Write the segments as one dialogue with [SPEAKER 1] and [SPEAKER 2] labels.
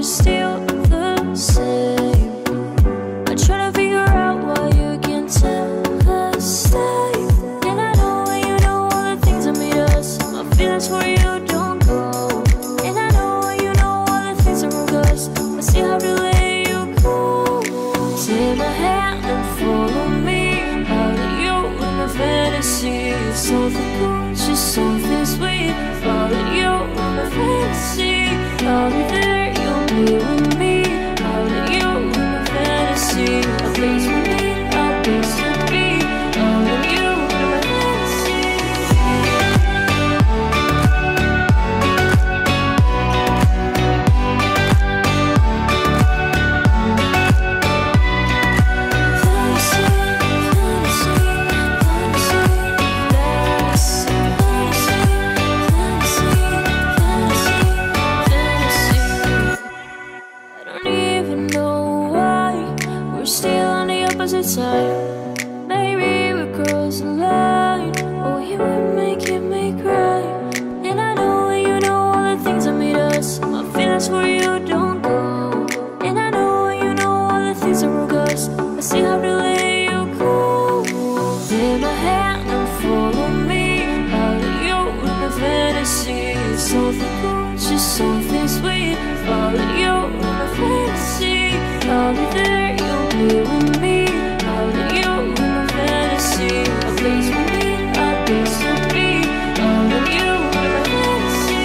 [SPEAKER 1] still the same. I try to figure out why you can't tell us stay. And I know you know all the things that made us. My feelings for you don't go. And I know you know all the things that broke us. I still have to let you go. Take my hand and follow me out of you in my fantasy. Something cool, just something sweet. Follow you in my fantasy. I'll be there, you'll be with me. Out of you in my fantasy. A place we need, a place to be. Out of you in my fantasy. Side. Maybe we cross the line. Oh, you were making me cry. And I know you know all the things that made us. My feelings for you don't go. And I know you know all the things that broke us. I still have to let you go. Take my hand and follow me out of you in my fantasy. Something cool, just something sweet. Follow you in my fantasy. I'll be there, you'll be with me. A place we need, a place to be. All of you in my fantasy.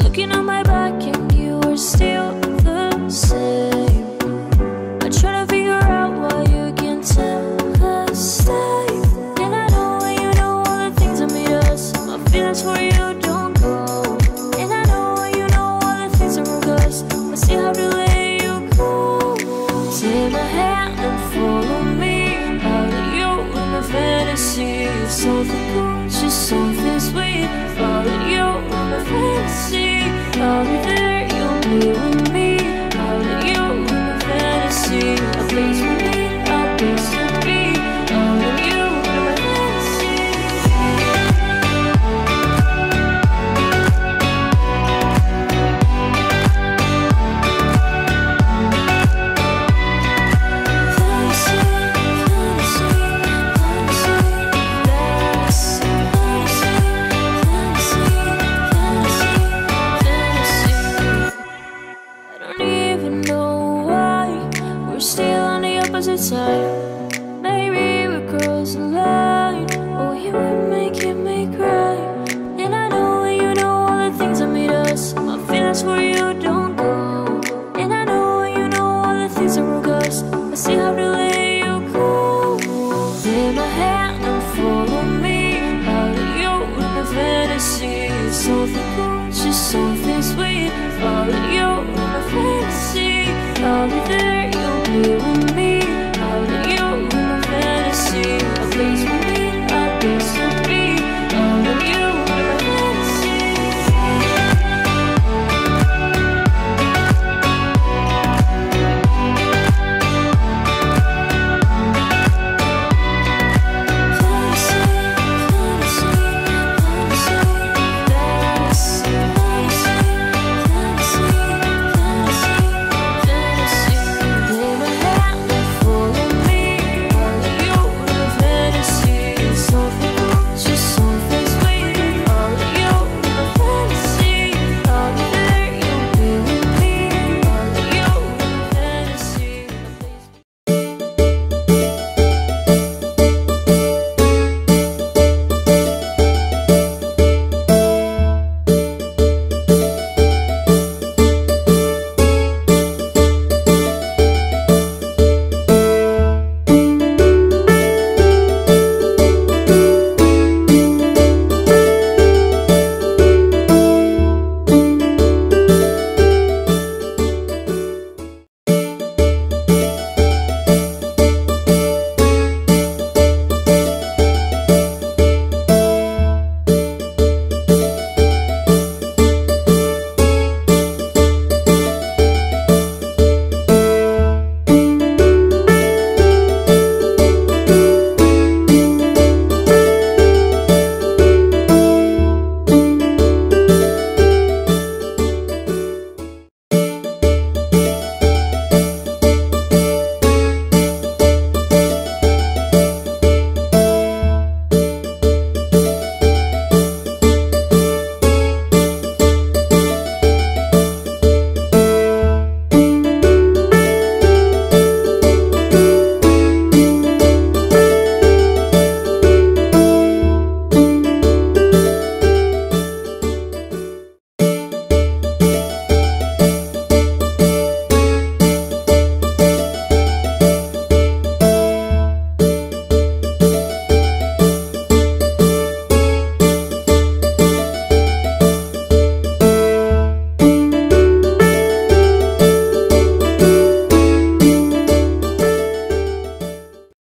[SPEAKER 1] Looking on my back and you are still the same. I try to figure out why you can't tell us stay. And I know you know all the things that made us. My feelings for you don't go. And I know you know all the things that broke us. I still have to let you go. Take my hand and follow me out of you in my fantasy. Something cool, just something sweet. Follow you in my fantasy. I'll be there, you'll be with me. Out of you in my fantasy. A place we need, a place to be. Out of you in my fantasy. Side. Maybe we cross the line.